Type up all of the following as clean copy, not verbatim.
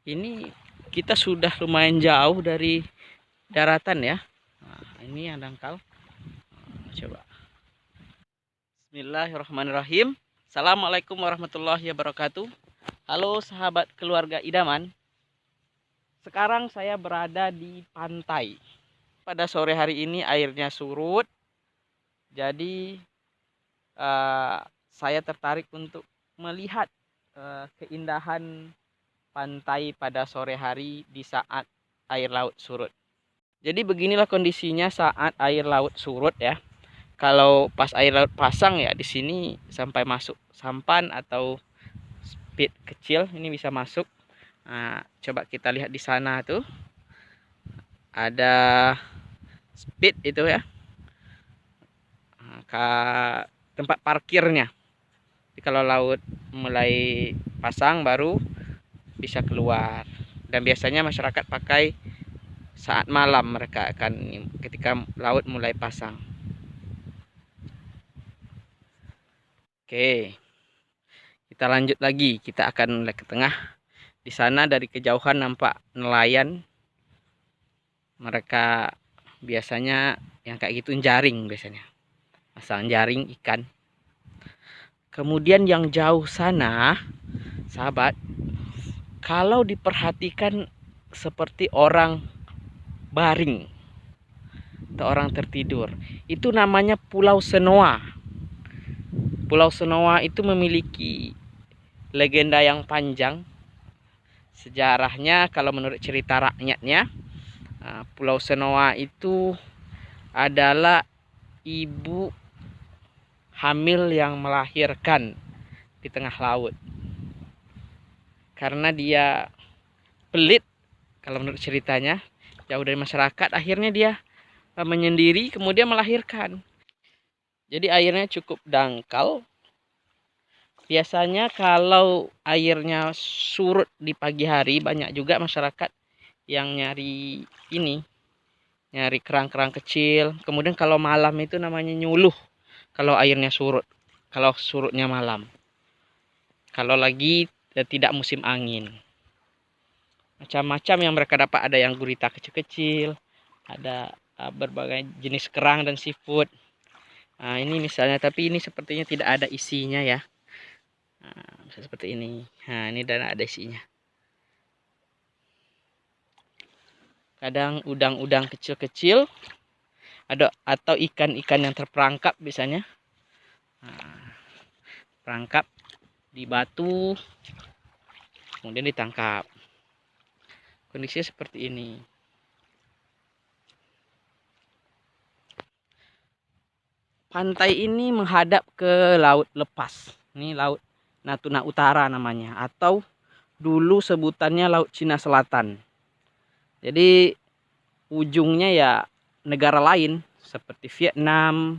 Ini kita sudah lumayan jauh dari daratan ya. Nah, ini yang dangkal. Nah, coba. Bismillahirrahmanirrahim. Assalamualaikum warahmatullahi wabarakatuh. Halo sahabat keluarga idaman. Sekarang saya berada di pantai. Pada sore hari ini airnya surut. Jadi saya tertarik untuk melihat keindahan pantai pada sore hari di saat air laut surut. Jadi beginilah kondisinya saat air laut surut ya. Kalau pas air laut pasang ya di sini sampai masuk sampan atau speed kecil ini bisa masuk. Nah, coba kita lihat di sana tuh. Ada speed itu ya. Ke tempat parkirnya. Jadi kalau laut mulai pasang baru bisa keluar. Dan biasanya masyarakat pakai saat malam, mereka akan ketika laut mulai pasang. Oke, kita lanjut lagi. Kita akan mulai ke tengah. Di sana dari kejauhan nampak nelayan. Mereka biasanya yang kayak gitu jaring biasanya. Pasang jaring ikan. Kemudian yang jauh sana, sahabat, kalau diperhatikan seperti orang baring atau orang tertidur, itu namanya Pulau Senoa. Pulau Senoa itu memiliki legenda yang panjang. Sejarahnya kalau menurut cerita rakyatnya, Pulau Senoa itu adalah ibu hamil yang melahirkan di tengah laut. Karena dia pelit, kalau menurut ceritanya, jauh dari masyarakat, akhirnya dia menyendiri kemudian melahirkan. Jadi airnya cukup dangkal. Biasanya kalau airnya surut di pagi hari, banyak juga masyarakat yang nyari ini, nyari kerang-kerang kecil. Kemudian kalau malam itu namanya nyuluh kalau airnya surut, kalau surutnya malam, kalau lagi tidak musim angin. Macam-macam yang mereka dapat, ada yang gurita kecil-kecil, ada berbagai jenis kerang dan seafood. Nah, ini misalnya, tapi ini sepertinya tidak ada isinya ya. Nah, seperti ini. Nah, ini dan ada isinya. Kadang udang-udang kecil-kecil, ada atau ikan-ikan yang terperangkap biasanya. Nah, perangkap di batu, kemudian ditangkap. Kondisinya seperti ini. Pantai ini menghadap ke laut lepas. Ini laut Natuna Utara namanya, atau dulu sebutannya Laut Cina Selatan. Jadi ujungnya ya negara lain seperti Vietnam,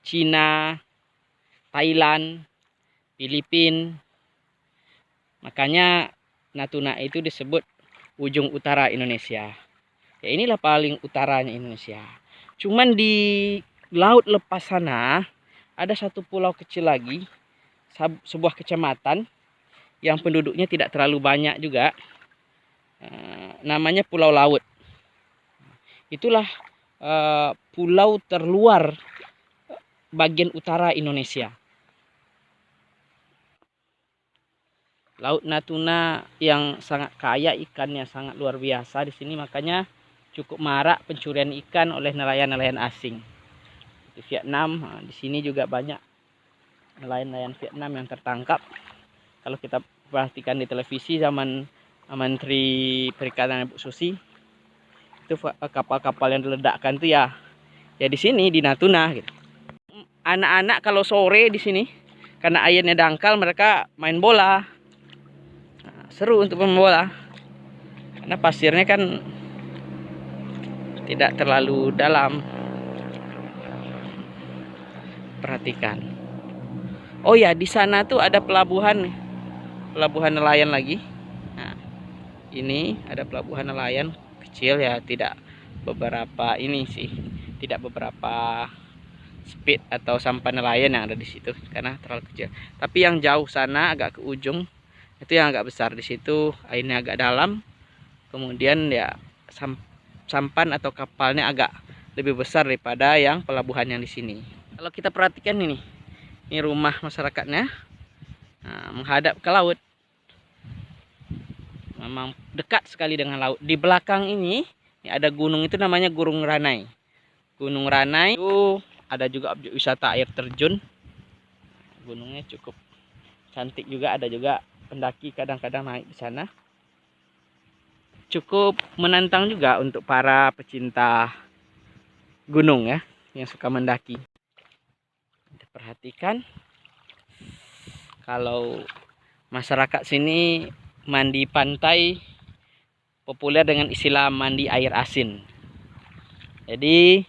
Cina, Thailand, Filipina. Makanya Natuna itu disebut ujung utara Indonesia. Ya inilah paling utaranya Indonesia. Cuman di laut lepas sana ada satu pulau kecil lagi, sebuah kecamatan yang penduduknya tidak terlalu banyak juga. Namanya Pulau Laut. Itulah pulau terluar bagian utara Indonesia. Laut Natuna yang sangat kaya ikannya, sangat luar biasa di sini, makanya cukup marak pencurian ikan oleh nelayan-nelayan asing. Di Vietnam, di sini juga banyak nelayan-nelayan Vietnam yang tertangkap. Kalau kita perhatikan di televisi zaman Menteri Perikanan Ibu Susi, itu kapal-kapal yang diledakkan itu ya di sini di Natuna gitu. Anak-anak kalau sore di sini karena airnya dangkal, mereka main bola. Nah, seru untuk main bola karena pasirnya kan tidak terlalu dalam. Perhatikan. Oh ya, di sana tuh ada pelabuhan nelayan lagi. Nah, ini ada pelabuhan nelayan kecil ya, tidak beberapa ini sih, tidak beberapa speed atau sampan nelayan yang ada di situ karena terlalu kecil. Tapi yang jauh sana agak ke ujung Itu yang agak besar. Di situ airnya agak dalam. Kemudian ya sampan atau kapalnya agak lebih besar daripada yang pelabuhan yang di sini. Kalau kita perhatikan ini rumah masyarakatnya, nah, menghadap ke laut. Memang dekat sekali dengan laut. Di belakang ini ada gunung, itu namanya Gunung Ranai. Gunung Ranai itu ada juga objek wisata air terjun. Gunungnya cukup cantik juga, ada juga pendaki kadang-kadang naik di sana. Cukup menantang juga untuk para pecinta gunung ya, yang suka mendaki. Kita perhatikan kalau masyarakat sini mandi pantai populer dengan istilah mandi air asin. Jadi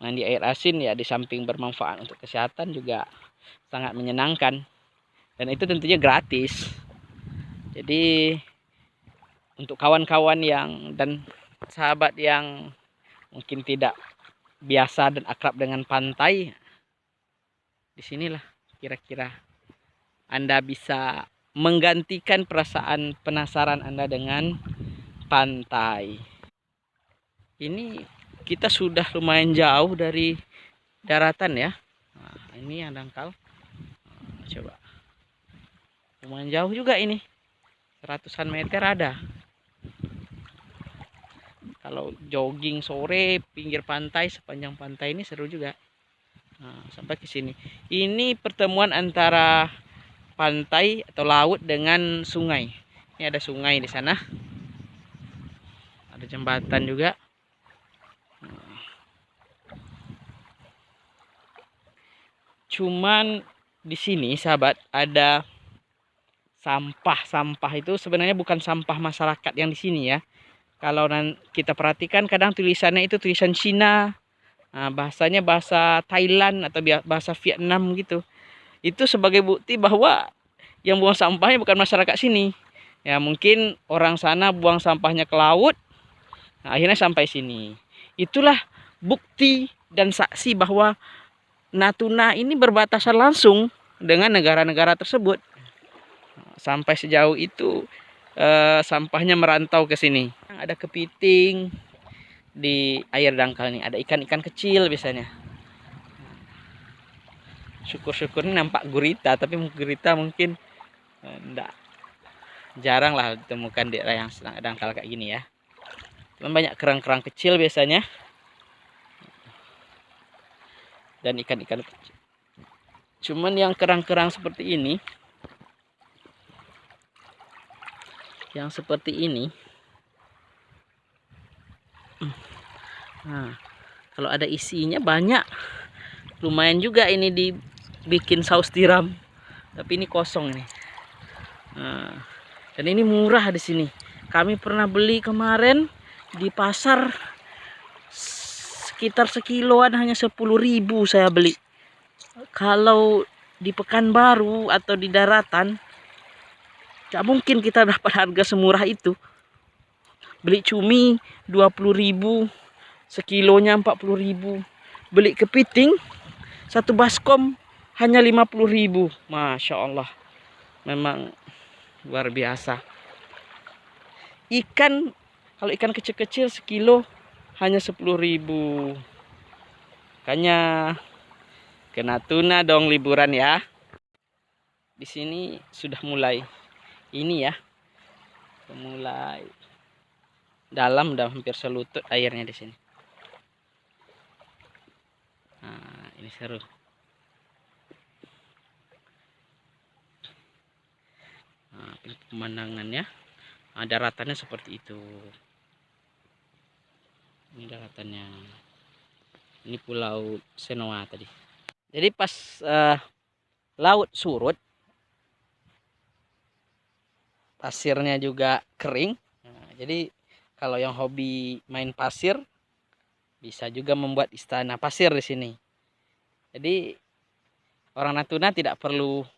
mandi air asin ya di samping bermanfaat untuk kesehatan juga sangat menyenangkan. Dan itu tentunya gratis. Jadi untuk kawan-kawan yang dan sahabat yang mungkin tidak biasa dan akrab dengan pantai, disinilah kira-kira Anda bisa menggantikan perasaan penasaran Anda dengan pantai. Ini kita sudah lumayan jauh dari daratan ya. Nah, ini yang dangkal. Coba. Lumayan jauh juga ini. Ratusan meter ada. Kalau jogging sore pinggir pantai, sepanjang pantai ini seru juga. Nah, sampai ke sini. Ini pertemuan antara pantai atau laut dengan sungai. Ini ada sungai di sana. Ada jembatan juga. Cuman di sini sahabat ada sampah itu sebenarnya bukan sampah masyarakat yang di sini ya. Kalau kita perhatikan kadang tulisannya itu tulisan Cina, nah, bahasanya bahasa Thailand atau bahasa Vietnam gitu. Itu sebagai bukti bahwa yang buang sampahnya bukan masyarakat sini. Ya mungkin orang sana buang sampahnya ke laut, nah, akhirnya sampai sini. Itulah bukti dan saksi bahwa Natuna ini berbatasan langsung dengan negara-negara tersebut. Sampai sejauh itu sampahnya merantau ke sini. Ada kepiting di air dangkal nih, ada ikan-ikan kecil biasanya. Syukur-syukur ini nampak gurita, tapi gurita mungkin enggak, jarang lah ditemukan di daerah yang sedang dangkal kayak gini ya. Cuman banyak kerang-kerang kecil biasanya dan ikan-ikan kecil. Cuman yang kerang-kerang seperti ini, nah, kalau ada isinya banyak, lumayan juga ini dibikin saus tiram. Tapi ini kosong nih. Nah, dan ini murah di sini. Kami pernah beli kemarin di pasar sekitar sekiloan hanya 10.000 saya beli. Kalau di Pekanbaru atau di daratan, gak mungkin kita dapat harga semurah itu. Beli cumi 20.000, sekilonya 40.000. Beli kepiting satu baskom hanya 50.000. Masya Allah, memang luar biasa. Ikan, kalau ikan kecil-kecil sekilo hanya 10.000. Makanya ke Natuna dong liburan ya. Di sini sudah mulai ini ya, mulai dalam, udah hampir selutut airnya di sini. Nah, ini seru. Nah, pemandangannya, nah, daratannya seperti itu. Ini daratannya. Ini Pulau Senoa tadi. Jadi pas laut surut, pasirnya juga kering. Nah, jadi kalau yang hobi main pasir, bisa juga membuat istana pasir di sini. Jadi orang Natuna tidak perlu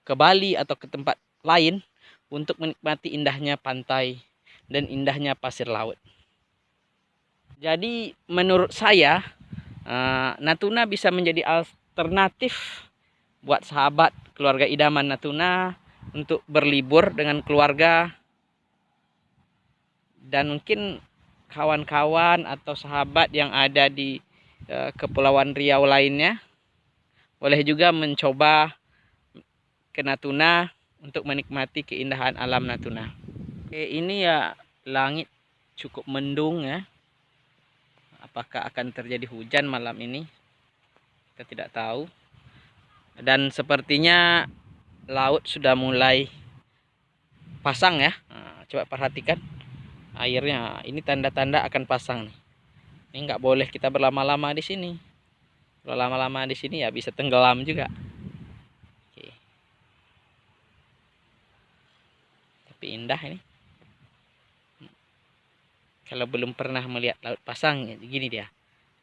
ke Bali atau ke tempat lain untuk menikmati indahnya pantai dan indahnya pasir laut. Jadi menurut saya Natuna bisa menjadi alternatif buat sahabat keluarga idaman Natuna untuk berlibur dengan keluarga dan mungkin kawan-kawan atau sahabat yang ada di Kepulauan Riau lainnya boleh juga mencoba ke Natuna untuk menikmati keindahan alam Natuna. Oke, ini ya langit cukup mendung ya. Apakah akan terjadi hujan malam ini? Kita tidak tahu. Dan sepertinya laut sudah mulai pasang ya. Nah, coba perhatikan airnya. Ini tanda-tanda akan pasang nih. Ini nggak boleh kita berlama-lama di sini. Kalau lama-lama di sini ya bisa tenggelam juga. Oke. Tapi indah ini. Kalau belum pernah melihat laut pasang, ya gini dia.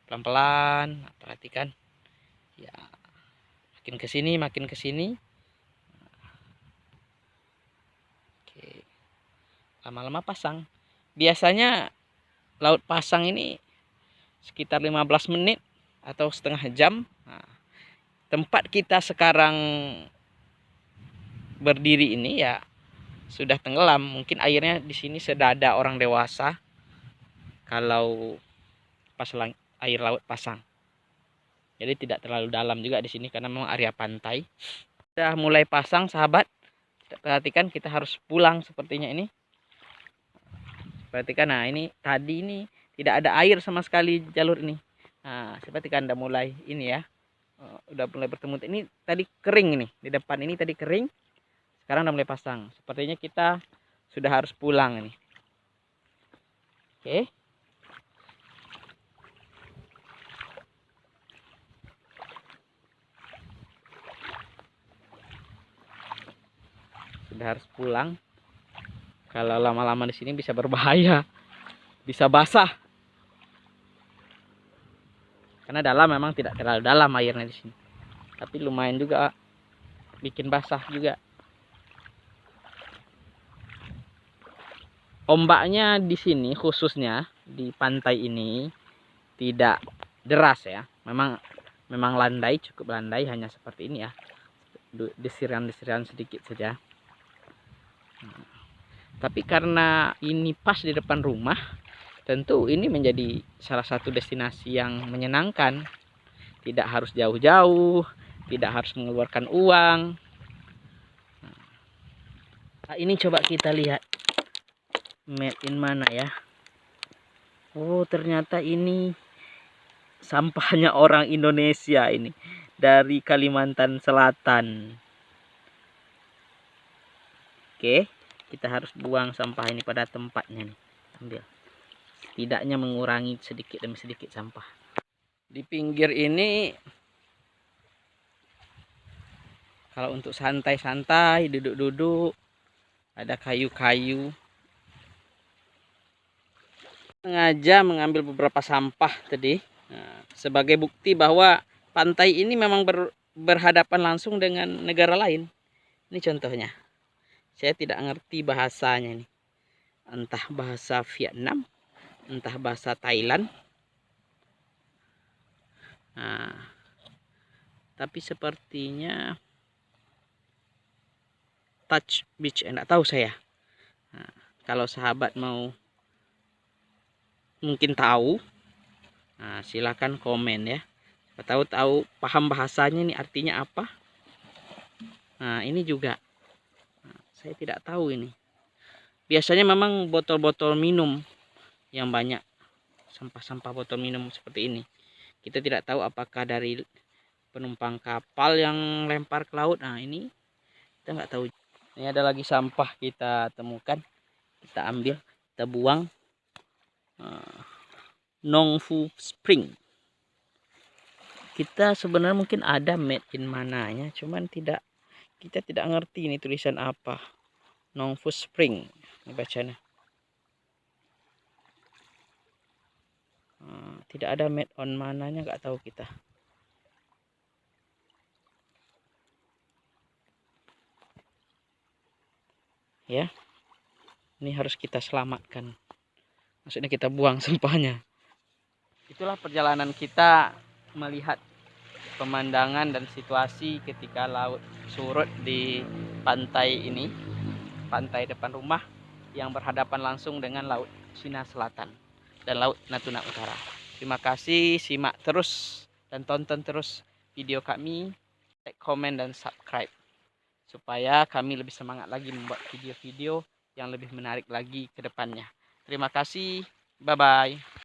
Pelan-pelan, perhatikan. Ya, makin ke sini. Oke. Lama-lama pasang. Biasanya laut pasang ini sekitar 15 menit atau setengah jam. Nah, tempat kita sekarang berdiri ini ya sudah tenggelam. Mungkin airnya di sini sedada orang dewasa kalau pas air laut pasang. Jadi tidak terlalu dalam juga di sini karena memang area pantai. Sudah mulai pasang sahabat. Perhatikan kita harus pulang sepertinya ini. Perhatikan, nah ini tadi ini tidak ada air sama sekali jalur ini. Nah, perhatikan udah mulai ini ya. Udah mulai bertemu. Ini tadi kering ini. Di depan ini tadi kering. Sekarang udah mulai pasang. Sepertinya kita sudah harus pulang ini. Oke. Sudah harus pulang. Kalau lama-lama di sini bisa berbahaya. Bisa basah. Karena dalam memang tidak terlalu dalam airnya di sini. Tapi lumayan juga bikin basah juga. Ombaknya di sini khususnya di pantai ini tidak deras ya. Memang landai, cukup landai, hanya seperti ini ya. Desiran-desiran sedikit saja. Tapi karena ini pas di depan rumah, tentu ini menjadi salah satu destinasi yang menyenangkan. Tidak harus jauh-jauh, tidak harus mengeluarkan uang. Nah, ini coba kita lihat made in mana ya. Oh, ternyata ini sampahnya orang Indonesia ini dari Kalimantan Selatan. Oke, kita harus buang sampah ini pada tempatnya nih. Ambil. Setidaknya mengurangi sedikit demi sedikit sampah. Di pinggir ini kalau untuk santai-santai, duduk-duduk, ada kayu-kayu. Sengaja mengambil beberapa sampah tadi. Nah, sebagai bukti bahwa pantai ini memang berhadapan langsung dengan negara lain. Ini contohnya. Saya tidak ngerti bahasanya nih. Entah bahasa Vietnam, entah bahasa Thailand. Nah, tapi sepertinya Touch Beach, enggak tahu saya. Nah, kalau sahabat mau mungkin tahu, nah silakan komen ya. Tahu paham bahasanya ini artinya apa. Nah ini juga saya tidak tahu ini. Biasanya memang botol-botol minum yang banyak, sampah-sampah botol minum seperti ini. Kita tidak tahu apakah dari penumpang kapal yang lempar ke laut. Nah ini kita nggak tahu. Ini ada lagi sampah kita temukan, kita ambil, kita buang. Nong Phu Spring. Kita sebenarnya mungkin ada made in mananya, cuman kita tidak ngerti ini tulisan apa. Nong Phu Spring ini bacanya. Tidak ada made on mananya, nggak tahu kita. Ya, ini harus kita selamatkan. Maksudnya kita buang sampahnya. Itulah perjalanan kita melihat pemandangan dan situasi ketika laut surut di pantai ini, pantai depan rumah yang berhadapan langsung dengan Laut Cina Selatan dan Laut Natuna Utara. Terima kasih, simak terus dan tonton terus video kami, like, komen, dan subscribe supaya kami lebih semangat lagi membuat video-video yang lebih menarik lagi ke depannya. Terima kasih, bye-bye.